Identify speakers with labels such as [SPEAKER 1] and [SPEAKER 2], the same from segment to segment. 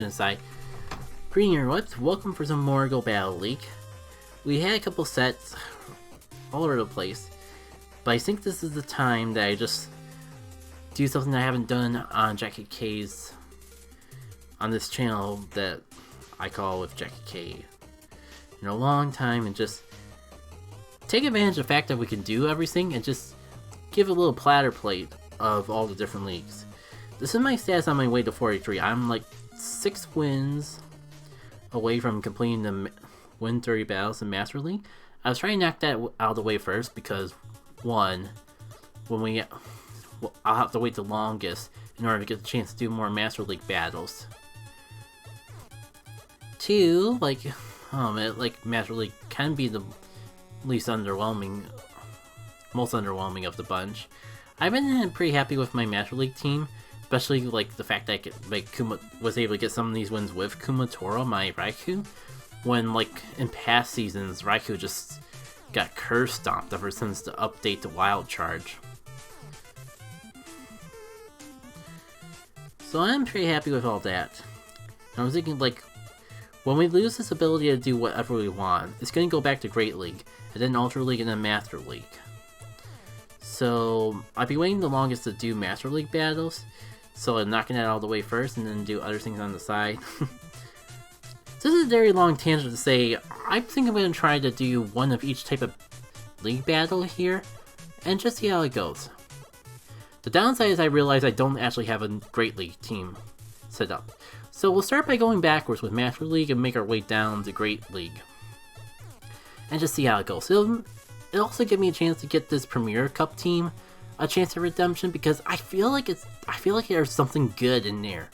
[SPEAKER 1] Inside. Greeting everyone, welcome for some more Go Battle League. We had a couple sets all over the place, but I think this is the time that I just do something I haven't done on Jackie K's on this channel that I call with Jackie K in a long time, and just take advantage of the fact that we can do everything and just give a little platter plate of all the different leagues. This is my stats on my way to 43. I'm like 6 wins away from completing the win 30 battles in Master League. I was trying to knock that out of the way first because, one, I'll have to wait the longest in order to get the chance to do more Master League battles. 2, Master League can be the most underwhelming of the bunch. I've been pretty happy with my Master League team. Especially the fact that was able to get some of these wins with Kumatoro, my Raikou, when in past seasons Raikou just got curse stomped ever since the update to Wild Charge. So I'm pretty happy with all that. I was thinking when we lose this ability to do whatever we want, it's gonna go back to Great League, and then Ultra League, and then Master League. So I'd be waiting the longest to do Master League battles. So I'm knocking that all the way first and then do other things on the side. This is a very long tangent to say, I think I'm going to try to do one of each type of league battle here, and just see how it goes. The downside is I realize I don't actually have a Great League team set up. So we'll start by going backwards with Master League and make our way down to Great League. And just see how it goes. It'll also give me a chance to get this Premier Cup team a chance of redemption, because I feel like there's something good in there.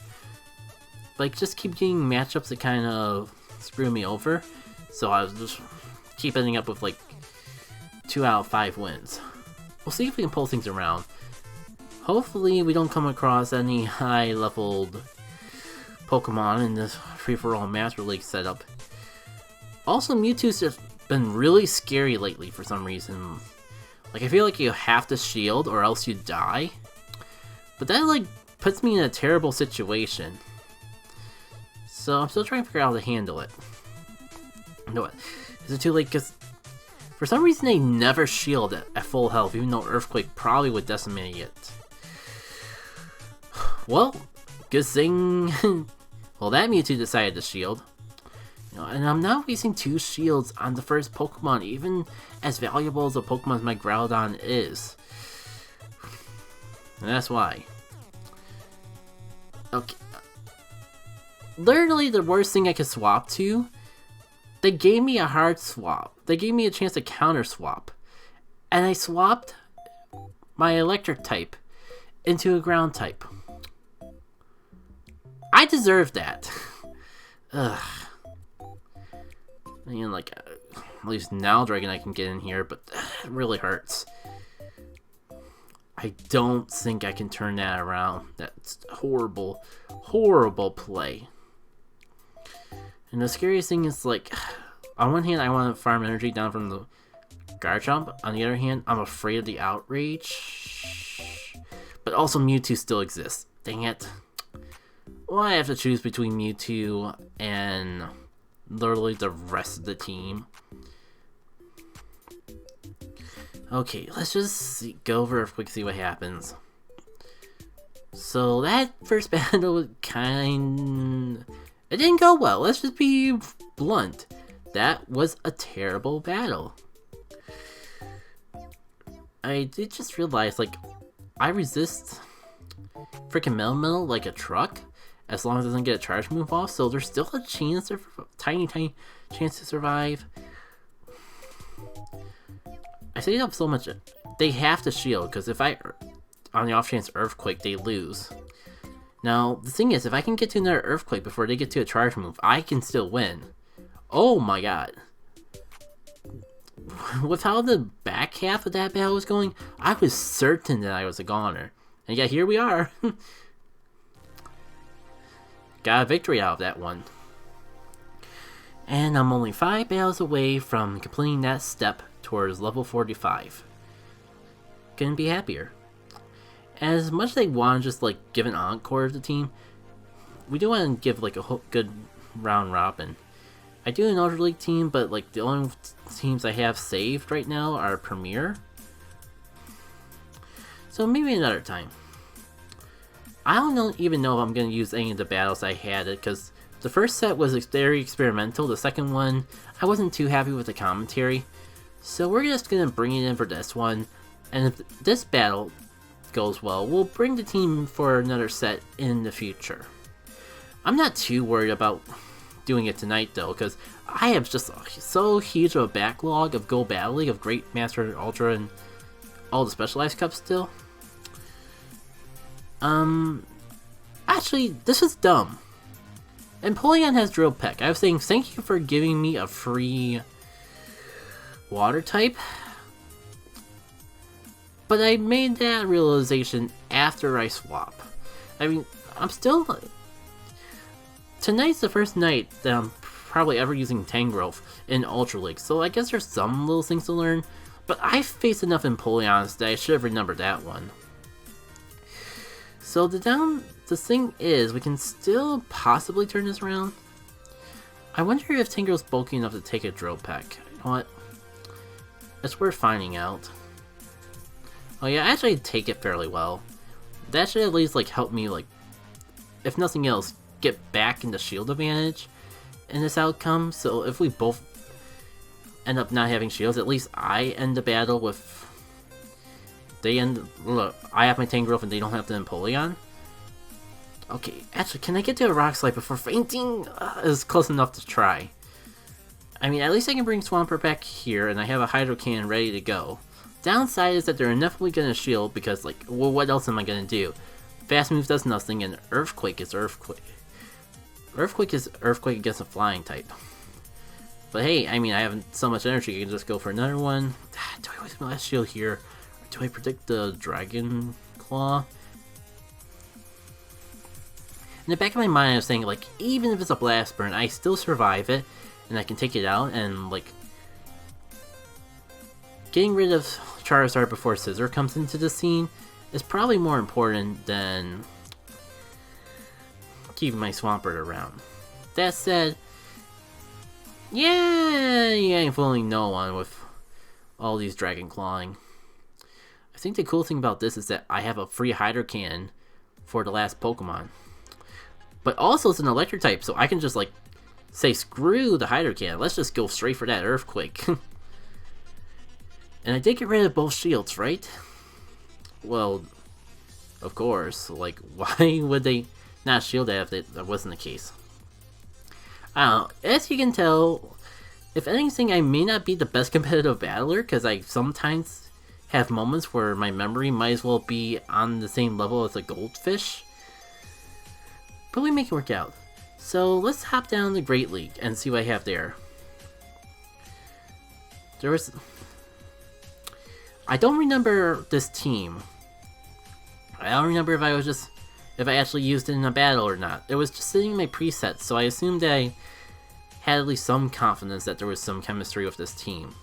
[SPEAKER 1] Just keep getting matchups that kind of screw me over, so I was just keep ending up with 2 out of 5 wins. We'll see if we can pull things around. Hopefully we don't come across any high-leveled Pokemon in this free-for-all Master League setup. Also, Mewtwo's just been really scary lately for some reason. I feel like you have to shield or else you die. But that puts me in a terrible situation. So I'm still trying to figure out how to handle it. You know what? Is it too late? Because for some reason they never shield it at full health, even though Earthquake probably would decimate it. Well, good thing. Well, that Mewtwo decided to shield. And I'm not wasting 2 shields on the first Pokemon, even as valuable as a Pokemon as my Groudon is. And that's why. Okay. Literally the worst thing I could swap to, they gave me a hard swap. They gave me a chance to counter swap. And I swapped my electric type into a ground type. I deserve that. Ugh. I mean, at least now Dragon I can get in here, but it really hurts. I don't think I can turn that around. That's horrible, horrible play. And the scariest thing is, on one hand, I want to farm energy down from the Garchomp. On the other hand, I'm afraid of the Outrage. But also Mewtwo still exists. Dang it. Well, I have to choose between Mewtwo and literally the rest of the team. Okay, let's just go over a quick, see what happens. So that first battle was it didn't go well. Let's just be blunt. That was a terrible battle. I did just realize, I resist freaking Metal like a truck, as long as it doesn't get a charge move off, so there's still a chance, tiny chance to survive. I say up so much, they have to shield, because if on the off chance Earthquake, they lose. Now, the thing is, if I can get to another Earthquake before they get to a charge move, I can still win. Oh my god. With how the back half of that battle was going, I was certain that I was a goner. And yet, here we are. Got a victory out of that one. And I'm only 5 battles away from completing that step towards level 45. Couldn't be happier. As much as they want to just give an encore to the team, we do want to give like a good round robin. I do an Ultra League team, but like the only teams I have saved right now are Premier. So maybe another time. I don't even know if I'm going to use any of the battles I had, because the first set was very experimental. The second one, I wasn't too happy with the commentary. So we're just going to bring it in for this one. And if this battle goes well, we'll bring the team for another set in the future. I'm not too worried about doing it tonight though, because I have just so huge of a backlog of Go Battle League, of Great Master, Ultra, and all the Specialized Cups still. Actually, this is dumb. Empoleon has Drill Peck. I was saying thank you for giving me a free water type. But I made that realization after I swap. I mean, I'm still... Tonight's the first night that I'm probably ever using Tangrowth in Ultra League, so I guess there's some little things to learn. But I faced enough Empoleons that I should have remembered that one. So the thing is, we can still possibly turn this around. I wonder if Tangrowth's bulky enough to take a Drill Peck. You know what? It's worth finding out. Oh yeah, I actually take it fairly well. That should at least like help me, like, if nothing else, get back into shield advantage in this outcome. So if we both end up not having shields, at least I end the battle with... Look, I have my Tangrowth and they don't have the Empoleon. Okay, actually, can I get to a Rock Slide before fainting? Is close enough to try. I mean, at least I can bring Swampert back here, and I have a Hydro Cannon ready to go. Downside is that they're inevitably gonna shield, because, like, well, what else am I gonna do? Fast Move does nothing, and Earthquake is Earthquake. Earthquake is Earthquake against a flying type. But hey, I mean, I have so much energy, I can just go for another one. Do I waste my last shield here? Or do I predict the Dragon Claw? In the back of my mind, I was saying, like, even if it's a Blast Burn, I still survive it, and I can take it out, and, like, getting rid of Charizard before Scizor comes into the scene is probably more important than keeping my Swampert around. That said, yeah, you ain't fooling no one with all these Dragon Clawing. I think the cool thing about this is that I have a free Hydro Cannon for the last Pokemon. But also it's an electric type, so I can just like say screw the Hydro Cannon. Let's just go straight for that Earthquake. And I did get rid of both shields, right? Well, of course. Like, why would they not shield that if that wasn't the case? I don't know. As you can tell, if anything, I may not be the best competitive battler, because I sometimes have moments where my memory might as well be on the same level as a goldfish. But we make it work out. So let's hop down to Great League and see what I have there. I don't remember this team. I don't remember if I actually used it in a battle or not. It was just sitting in my presets, so I assumed I had at least some confidence that there was some chemistry with this team.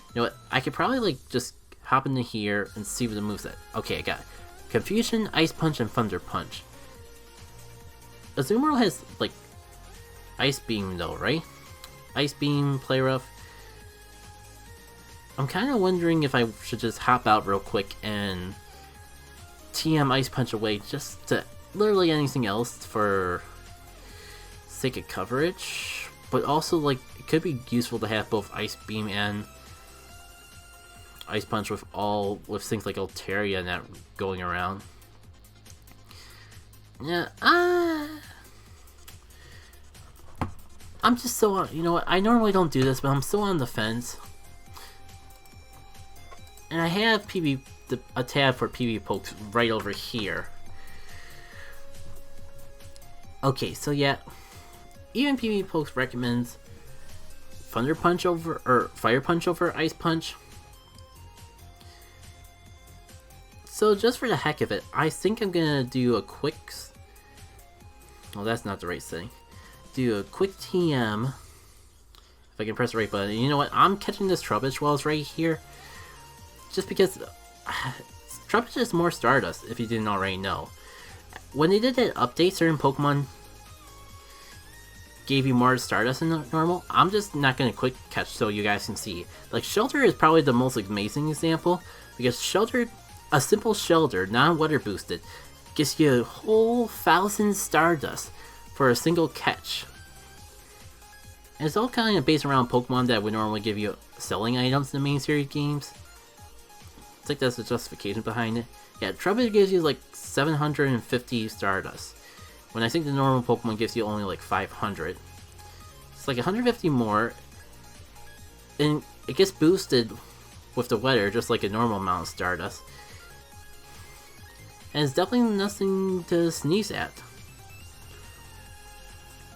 [SPEAKER 1] You know what? I could probably like just hop into here and see what the moveset. Okay, I got it. Confusion, Ice Punch, and Thunder Punch. Azumarill has like Ice Beam though, right? Ice Beam, Play Rough. I'm kind of wondering if I should just hop out real quick and TM Ice Punch away just to literally anything else for sake of coverage. But also, like, it could be useful to have both Ice Beam and Ice Punch with things like Altaria and that going around. Yeah, I'm just so on, you know what, I normally don't do this, but I'm so on the fence. And I have a tab for PB pokes right over here. Okay, so yeah, even PB pokes recommends Thunder Punch or Fire Punch over Ice Punch. So just for the heck of it, I think I'm gonna do a quick... Well, that's not the right setting. Do a quick TM. If I can press the right button. You know what? I'm catching this Trubbish while it's right here. Just because Trubbish is more Stardust, if you didn't already know. When they did that update, certain Pokemon gave you more Stardust than normal. I'm just not gonna quick catch so you guys can see. Like, Shelter is probably the most amazing example, because Shelter, a simple Shelter, non-weather boosted, gives you a whole 1,000 Stardust for a single catch. And it's all kind of based around Pokemon that would normally give you selling items in the main series games. I think that's the justification behind it. Yeah, Trubbish gives you like 750 Stardust, when I think the normal Pokemon gives you only like 500. It's like 150 more, and it gets boosted with the weather just like a normal amount of Stardust. And it's definitely nothing to sneeze at.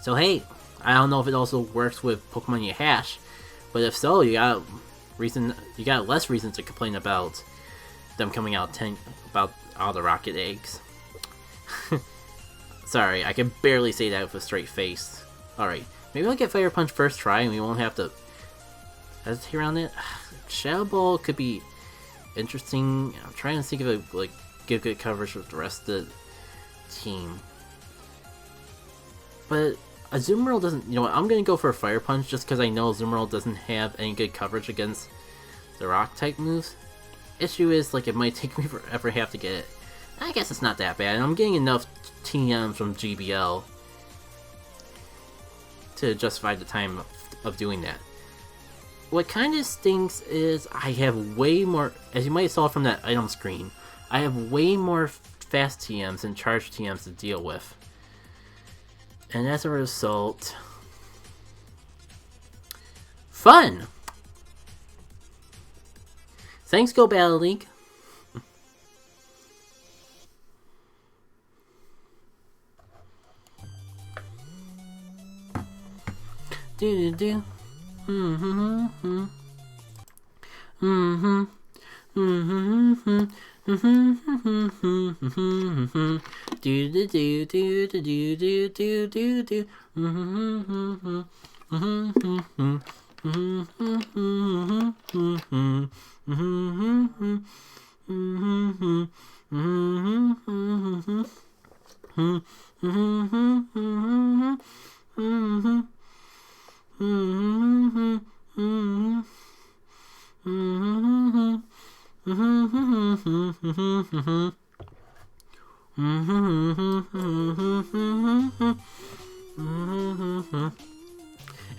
[SPEAKER 1] So hey, I don't know if it also works with Pokemon you hatch, but if so, you got less reason to complain about them coming out about all the rocket eggs. Sorry, I can barely say that with a straight face. Alright, maybe I'll get Fire Punch first try and we won't have to hesitate around it. Shadow Ball could be interesting. I'm trying to think of it, like, give good coverage with the rest of the team. But Azumarill doesn't, you know what, I'm gonna go for a Fire Punch just because I know Azumarill doesn't have any good coverage against the rock type moves. Issue is, like, it might take me forever to have to get it. I guess it's not that bad, and I'm getting enough TMs from GBL to justify the time of doing that. What kind of stinks is I have way more, as you might saw from that item screen, I have way more fast TMs and charge TMs to deal with. And as a result, fun! Thanks, Go Battle League. Do do do. Do do do do do do do do do.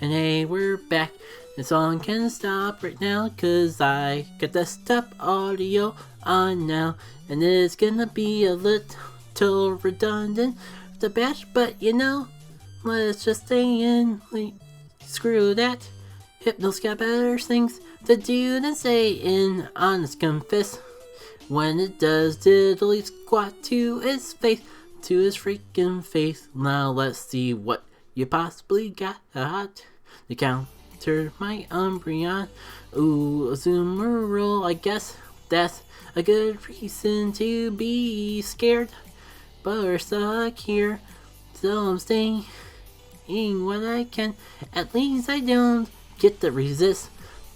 [SPEAKER 1] And hey, we're back. The song can stop right now, cause I got the step audio on now. And it's gonna be a little redundant with the batch, but you know, let's just stay in. Screw that. Hypno's got better things to do than say in honest confess. When it does diddly squat to his face, to his freaking face. Now let's see what you possibly got to counter my Umbreon. Ooh, Azumarill, I guess that's a good reason to be scared. But we're stuck here, so I'm staying what I can. At least I don't get to resist,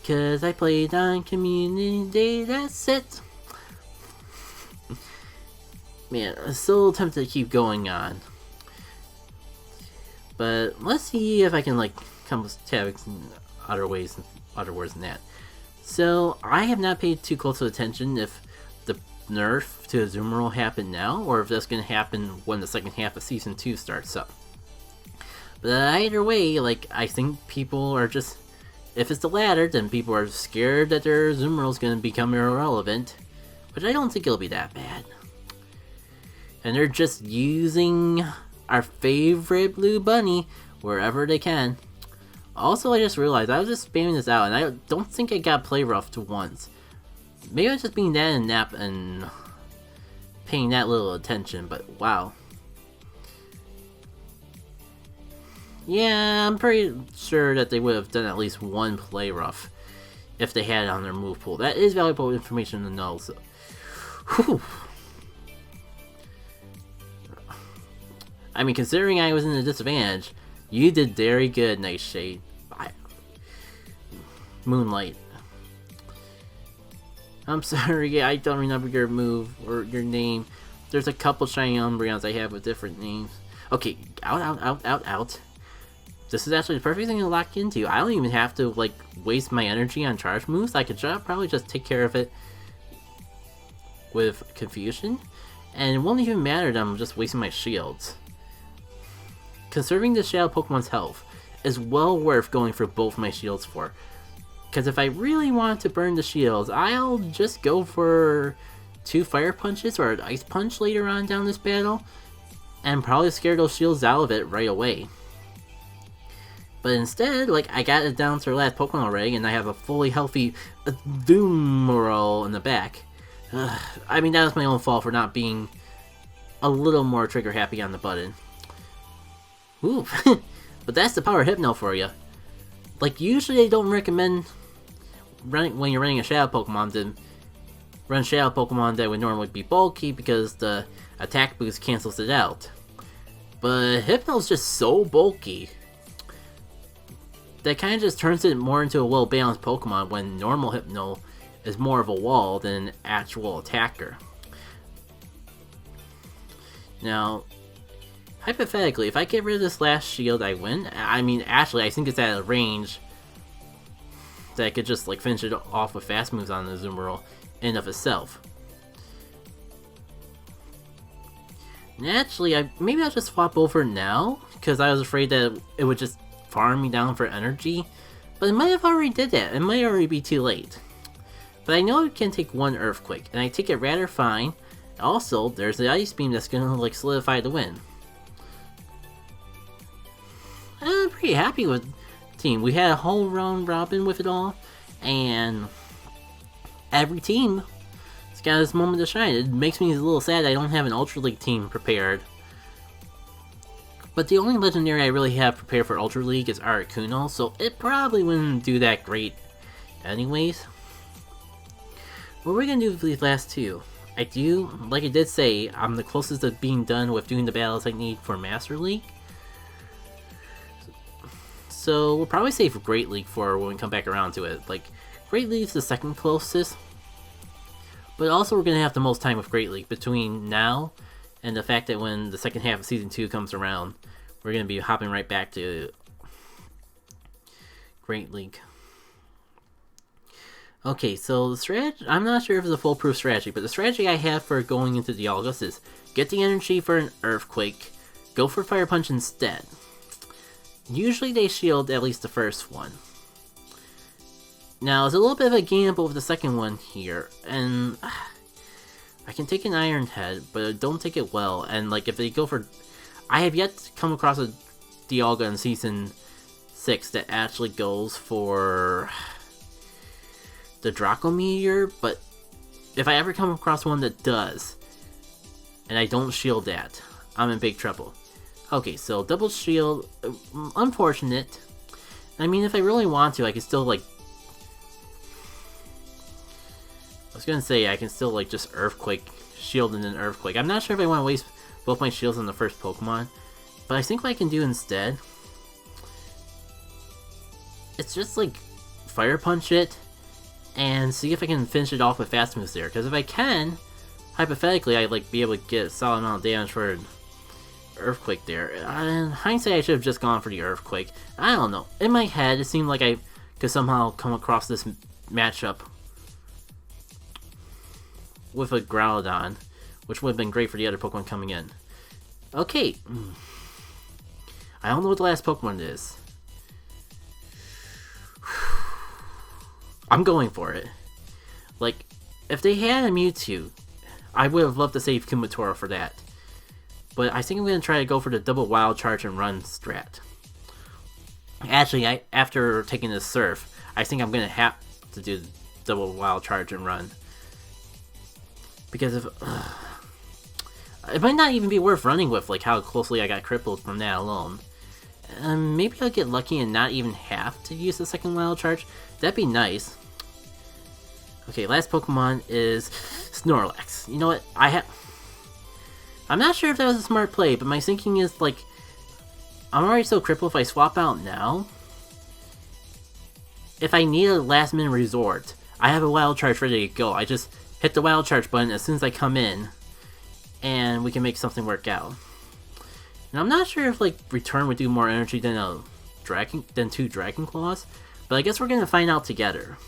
[SPEAKER 1] cause I played on community day, that's it. Man, I'm still tempted to keep going on. But let's see if I can like come with topics in other ways, other words than that. So I have not paid too close of attention if the nerf to Azumarill happened now, or if that's going to happen when the second half of Season 2 starts up. But either way, like, I think people are just, if it's the latter, then people are scared that their Azumarill is going to become irrelevant, which I don't think it'll be that bad. And they're just using our favorite blue bunny wherever they can. Also, I just realized I was just spamming this out, and I don't think I got play rough to once. Maybe I was just being that in nap and paying that little attention, but wow. Yeah, I'm pretty sure that they would have done at least one play rough if they had it on their move pool. That is valuable information to know. So, whew. I mean, considering I was in a disadvantage, you did very good, Nightshade. Moonlight. I'm sorry, I don't remember your move or your name. There's a couple shiny Umbreons I have with different names. Okay, out. this is actually the perfect thing to lock into. I don't even have to like waste my energy on charge moves. I could probably just take care of it with Confusion, and it won't even matter that I'm just wasting my shields. Conserving the Shadow Pokemon's health is well worth going for both my shields for. Because if I really want to burn the shields, I'll just go for 2 Fire Punches or an Ice Punch later on down this battle, and probably scare those shields out of it right away. But instead, like, I got it down to the last Pokemon already, and I have a fully healthy Doomerol in the back. I mean, that was my own fault for not being a little more trigger happy on the button. Ooh, but that's the power of Hypno for you. Like, usually they don't recommend when you're running a Shadow Pokemon to run Shadow Pokemon that would normally be bulky because the attack boost cancels it out. But Hypno's just so bulky that kind of just turns it more into a well-balanced Pokemon when normal Hypno is more of a wall than an actual attacker. Now, hypothetically, if I get rid of this last shield, I win. I mean, actually, I think it's at a range that I could just like finish it off with fast moves on the Azumarill in of itself. And actually, maybe I'll just swap over now, because I was afraid that it would just farm me down for energy. But it might have already did that. It might already be too late. But I know it can take 1 Earthquake, and I take it rather fine. Also, there's the Ice Beam that's gonna like solidify the win. I'm pretty happy with the team. We had a whole round robin with it all, and every team has got its moment to shine. It makes me a little sad I don't have an Ultra League team prepared. But the only legendary I really have prepared for Ultra League is Articuno, so it probably wouldn't do that great anyways. What we're gonna do with these last 2, like I did say, I'm the closest to being done with doing the battles I need for Master League. So we'll probably save Great League for when we come back around to it. Like, Great League's the second closest, but also we're gonna have the most time with Great League between now and the fact that when the second half of Season 2 comes around, we're gonna be hopping right back to Great League. Okay, so the strategy, I'm not sure if it's a foolproof strategy, but the strategy I have for going into Dialga is get the energy for an Earthquake, go for Fire Punch instead. Usually they shield at least the first one. Now, it's a little bit of a gamble with the second one here, and I can take an Iron Head, but I don't take it well, and like if they go for... I have yet to come across a Dialga in Season 6 that actually goes for the Draco Meteor, but if I ever come across one that does, and I don't shield that, I'm in big trouble. Okay, so double shield, unfortunate. I mean, if I really want to, I can still like... I was gonna say, I can still like just Earthquake, shield and then Earthquake. I'm not sure if I want to waste both my shields on the first Pokemon, but I think what I can do instead, it's just like Fire Punch it, and see if I can finish it off with fast moves there. Because if I can, hypothetically, I'd like be able to get a solid amount of damage for an Earthquake there. In hindsight, I should have just gone for the Earthquake. I don't know. In my head, it seemed like I could somehow come across this matchup with a Groudon, which would have been great for the other Pokemon coming in. Okay. I don't know what the last Pokemon is. I'm going for it. Like, if they had a Mewtwo, I would have loved to save Kumatora for that. But I think I'm going to try to go for the double Wild Charge and Run strat. Actually, after taking this Surf, I think I'm going to have to do the double Wild Charge and Run. Because if... it might not even be worth running with, like how closely I got crippled from that alone. Maybe I'll get lucky and not even have to use the second Wild Charge. That'd be nice. Okay, last Pokemon is Snorlax. You know what? I'm not sure if that was a smart play, but my thinking is, like, I'm already so crippled if I swap out now. If I need a last minute resort, I have a Wild Charge ready to go. I just hit the Wild Charge button as soon as I come in, and we can make something work out. And I'm not sure if, like, Return would do more energy than a than 2 Dragon Claws, but I guess we're gonna find out together.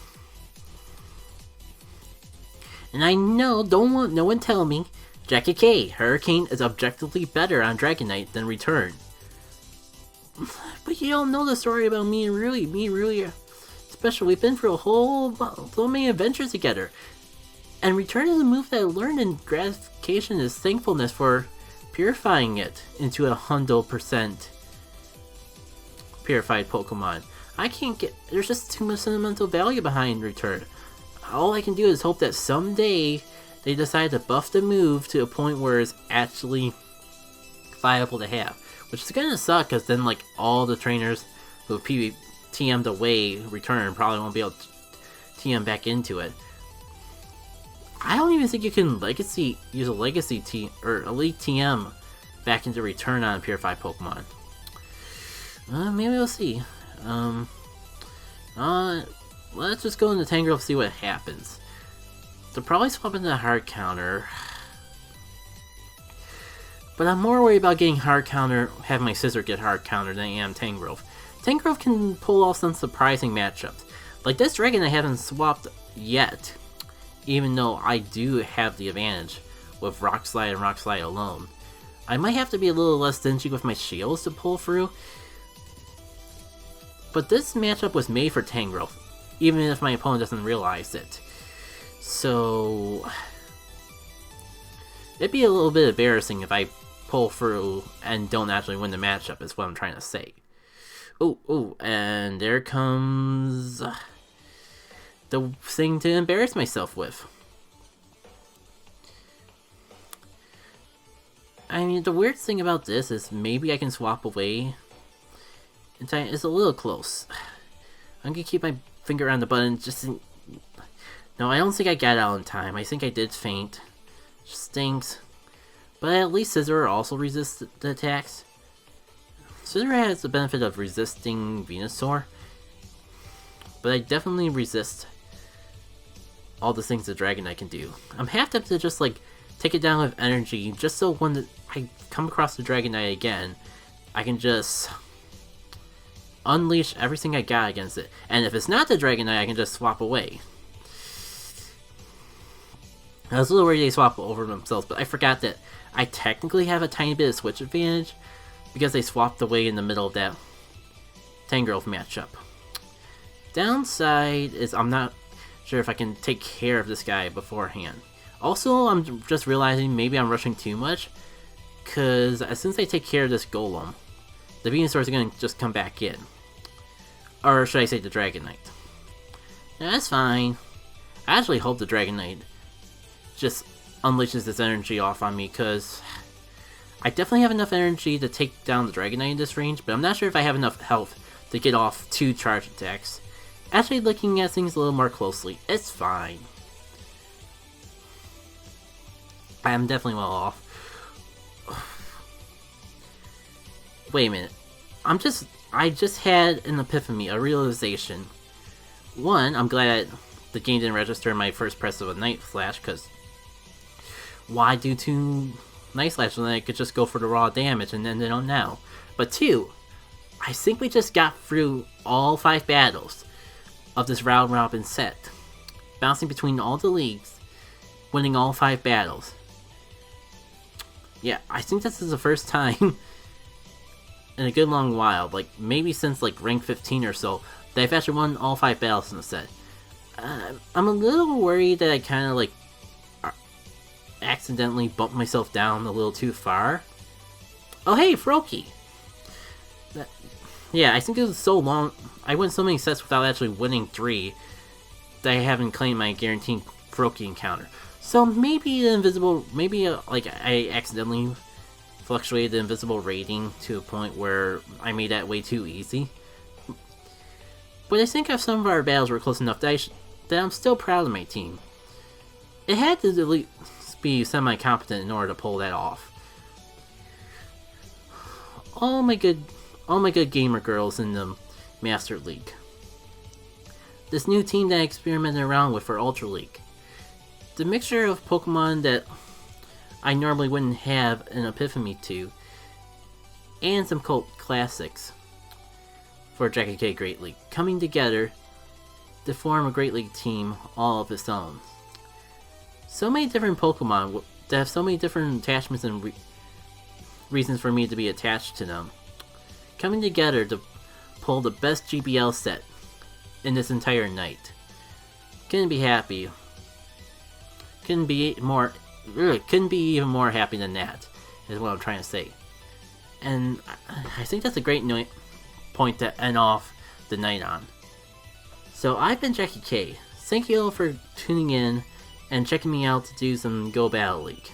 [SPEAKER 1] And I know, don't want no one tell me, Jackie K, Hurricane is objectively better on Dragonite than Return. But you don't know the story about me and Ruli, especially we've been through so many adventures together. And Return is a move that I learned, and gratification is thankfulness for purifying it into 100% purified Pokemon. There's just too much sentimental value behind Return. All I can do is hope that someday they decide to buff the move to a point where it's actually viable to have. Which is gonna suck, because then like all the trainers who have TM'd away Return probably won't be able to TM back into it. I don't even think you can use a Legacy TM or Elite TM back into Return on Purified Pokemon. Maybe we'll see. Let's just go into Tangrowth and see what happens. They'll probably swap into Hard Counter. But I'm more worried about getting Hard Counter, having my Scizor get Hard Counter than I am Tangrowth. Tangrowth can pull off some surprising matchups. Like this Dragon I haven't swapped yet, even though I do have the advantage with Rock Slide and Rock Slide alone. I might have to be a little less stingy with my shields to pull through. But this matchup was made for Tangrowth, even if my opponent doesn't realize it. So it'd be a little bit embarrassing if I pull through and don't actually win the matchup, is what I'm trying to say. Oh, and there comes the thing to embarrass myself with. I mean, the weird thing about this is maybe I can swap away in time. It's a little close. I'm gonna keep my finger on the button just in... No, I don't think I got out in time. I think I did faint. Stinks. But at least Scizor also resists the attacks. Scizor has the benefit of resisting Venusaur, but I definitely resist all the things the Dragonite can do. I'm half tempted to just like take it down with energy, just so when I come across the Dragonite again, I can just unleash everything I got against it. And if it's not the Dragonite, I can just swap away. I was a little worried they swap over themselves, but I forgot that I technically have a tiny bit of switch advantage because they swapped away in the middle of that Tangrowth matchup. Downside is I'm not sure if I can take care of this guy beforehand. Also, I'm just realizing maybe I'm rushing too much, because as soon as I take care of this Golem, the Venusaur is going to just come back in. Or should I say the Dragonite. Yeah, that's fine. I actually hope the Dragonite just unleashes this energy off on me, because I definitely have enough energy to take down the Dragonite in this range, but I'm not sure if I have enough health to get off 2 charge attacks. Actually looking at things a little more closely, it's fine. I'm definitely well off. Wait a minute. I just had an epiphany, a realization. One, I'm glad the game didn't register my first press of a Night Slash, because why do 2 Night Slash when I could just go for the raw damage and end it on now? But 2, I think we just got through all 5 battles of this round robin set, bouncing between all the leagues, winning all 5 battles. Yeah, I think this is the first time in a good long while, like maybe since like rank 15 or so, that I've actually won all 5 battles in the set. I'm a little worried that I kind of like accidentally bumped myself down a little too far. Oh hey, Froakie! Yeah, I think it was so long, I went so many sets without actually winning 3 that I haven't claimed my guaranteed Froakie encounter. So maybe the invisible, like I accidentally fluctuated the invisible rating to a point where I made that way too easy. But I think if some of our battles were close enough that I'm still proud of my team. It had to at least be semi-competent in order to pull that off. All my good gamer girls in the Master League. This new team that I experimented around with for Ultra League. The mixture of Pokemon that I normally wouldn't have an epiphany to, and some cult classics. for Jackie K Great League, coming together to form a Great League team all of its own. So many different Pokemon that have so many different attachments and reasons for me to be attached to them, coming together to pull the best GBL set in this entire night. Couldn't be happy. Couldn't be even more happy than that, is what I'm trying to say. And I think that's a great point to end off the night on. So I've been Jackie K. Thank you all for tuning in and checking me out to do some Go Battle League.